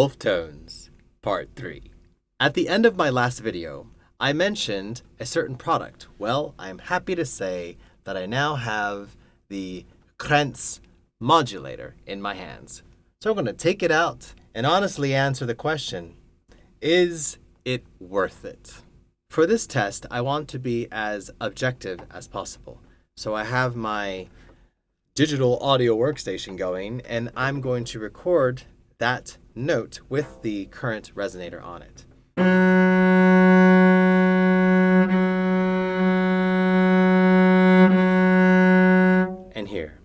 Wolf Tones, Part 3. At the end of my last video, I mentioned a certain product. Well, I'm happy to say that I now have the Krentz modulator in my hands. So I'm going to take it out and honestly answer the question, is it worth it? For this test, I want to be as objective as possible. So I have my digital audio workstation going, and I'm going to record that note with the current resonator on it. And here.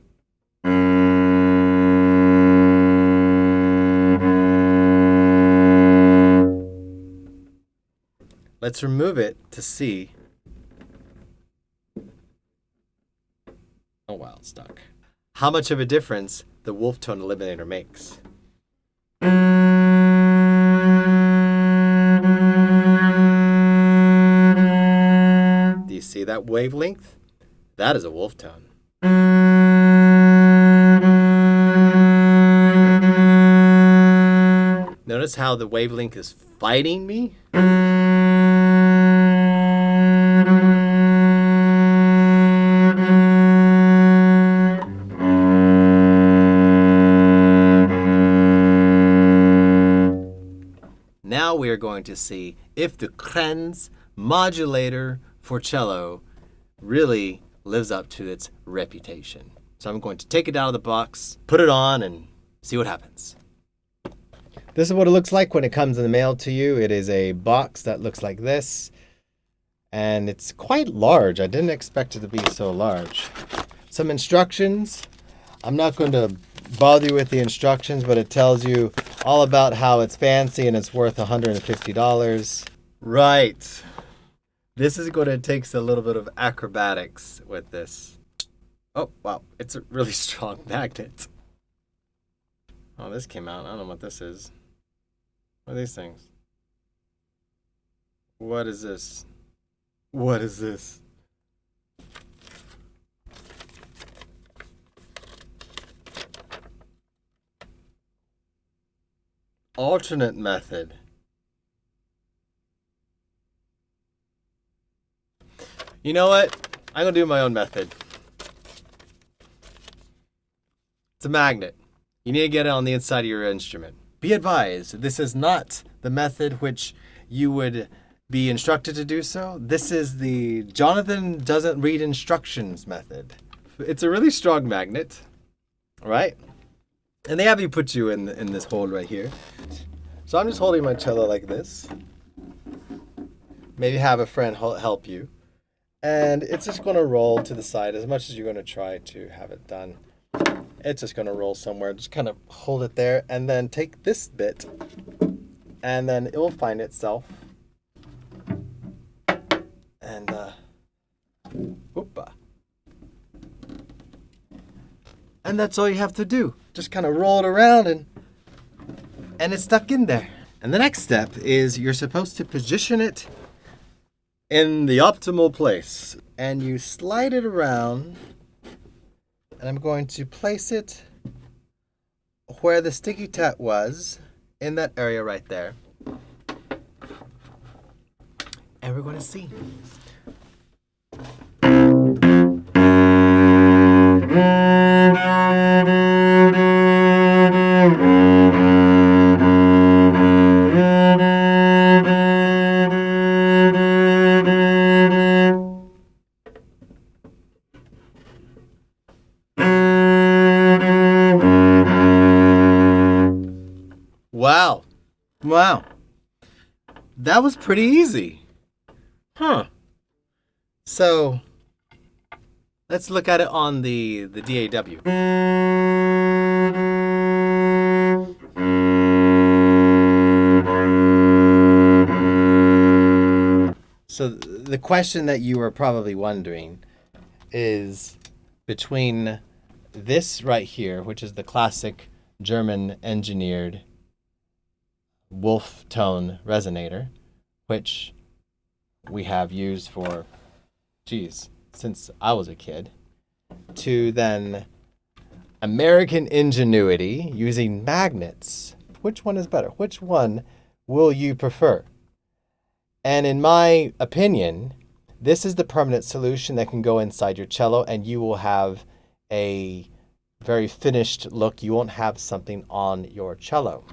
Let's remove it to see. Oh wow, it's stuck. How much of a difference the wolf tone eliminator makes. Do you see that wavelength? That is a wolf tone. Notice how the wavelength is fighting me? Now we are going to see if the Krentz modulator for cello really lives up to its reputation. So I'm going to take it out of the box, put it on, and see what happens. This is what it looks like when it comes in the mail to you. It is a box that looks like this, and it's quite large. I didn't expect it to be so large. Some instructions. I'm not going to bother you with the instructions, but it tells you all about how it's fancy and it's worth $150. Right. This is going to take a little bit of acrobatics with this. Oh, wow. It's a really strong magnet. Oh, this came out. I don't know what this is. What are these things? What is this? What is this? Alternate method. You know what? I'm going to do my own method. It's a magnet. You need to get it on the inside of your instrument. Be advised, this is not the method which you would be instructed to do so. This is the Jonathan doesn't read instructions method. It's a really strong magnet, right? And they have you put you in this hold right here. So I'm just holding my cello like this. Maybe have a friend help you. And it's just going to roll to the side as much as you're going to try to have it done. It's just going to roll somewhere. Just kind of hold it there and then take this bit and then it will find itself. And, whoopa. And that's all you have to do. Just kind of roll it around and it's stuck in there. And the next step is you're supposed to position it in the optimal place. And you slide it around. And I'm going to place it where the sticky tat was, in that area right there. And we're going to see. Wow. Wow. That was pretty easy. Huh. So, let's look at it on the DAW. So, the question that you are probably wondering is between this right here, which is the classic German engineered wolf tone resonator, which we have used for, since I was a kid, to then American ingenuity using magnets Which one is better? Which one will you prefer? And in my opinion, this is the permanent solution that can go inside your cello, and you will have a very finished look. You won't have something on your cello.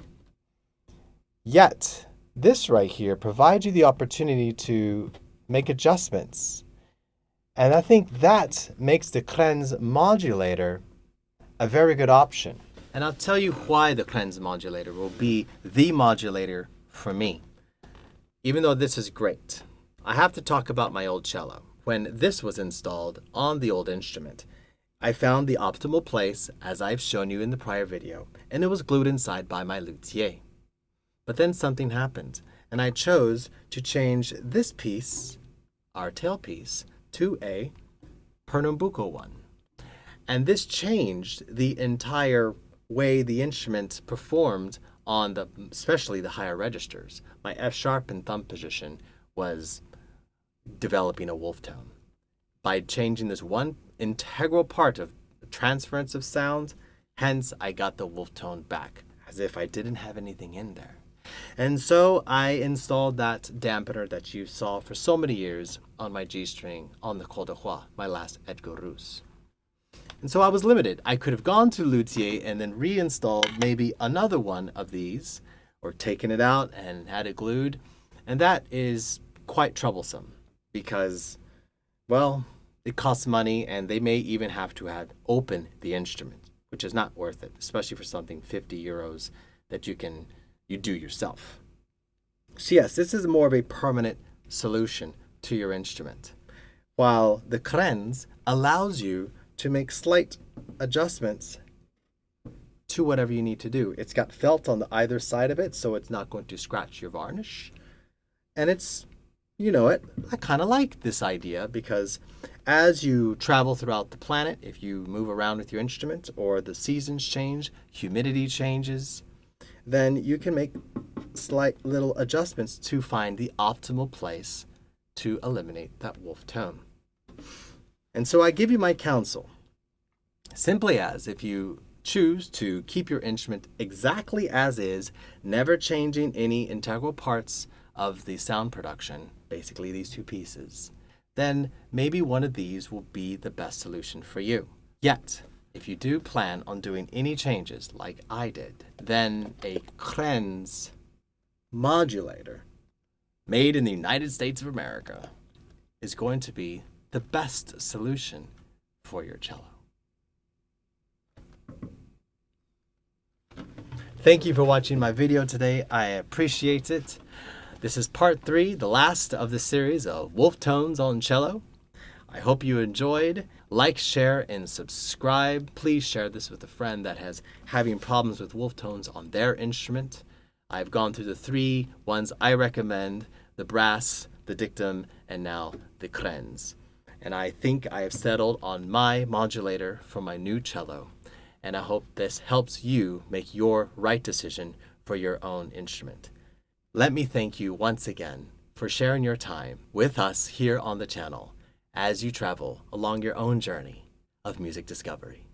Yet, this right here provides you the opportunity to make adjustments. And I think that makes the Krenz modulator a very good option. And I'll tell you why the Krenz modulator will be the modulator for me. Even though this is great, I have to talk about my old cello. When this was installed on the old instrument, I found the optimal place, as I've shown you in the prior video, and it was glued inside by my luthier. But then something happened, and I chose to change this piece, our tailpiece, to a Pernambuco one. And this changed the entire way the instrument performed on especially the higher registers. My F sharp and thumb position was developing a wolf tone. By changing this one integral part of the transference of sound, hence I got the wolf tone back, as if I didn't have anything in there. And so I installed that dampener that you saw for so many years on my G string on the Col de Roi, my last Edgar Rousse. And so I was limited. I could have gone to luthier and then reinstalled maybe another one of these, or taken it out and had it glued. And that is quite troublesome because, well, it costs money, and they may even have to have open the instrument, which is not worth it, especially for something 50 euros that you do yourself. So yes, this is more of a permanent solution to your instrument, while the Krenz allows you to make slight adjustments to whatever you need to do. It's got felt on the either side of it, so it's not going to scratch your varnish. And it's, I kind of like this idea because as you travel throughout the planet, if you move around with your instrument or the seasons change, humidity changes, then you can make slight little adjustments to find the optimal place to eliminate that wolf tone. And so I give you my counsel. Simply as if you choose to keep your instrument exactly as is, never changing any integral parts of the sound production, basically these two pieces, then maybe one of these will be the best solution for you. Yet, if you do plan on doing any changes like I did, then a Krenz modulator made in the United States of America is going to be the best solution for your cello. Thank you for watching my video today. I appreciate it. This is part 3, the last of the series of wolf tones on cello. I hope you enjoyed. Like, share, and subscribe. Please share this with a friend that has having problems with wolf tones on their instrument. I've gone through the 3 ones I recommend: the brass, the dictum, and now the Krenz. And I think I have settled on my modulator for my new cello. And I hope this helps you make your right decision for your own instrument. Let me thank you once again for sharing your time with us here on the channel as you travel along your own journey of music discovery.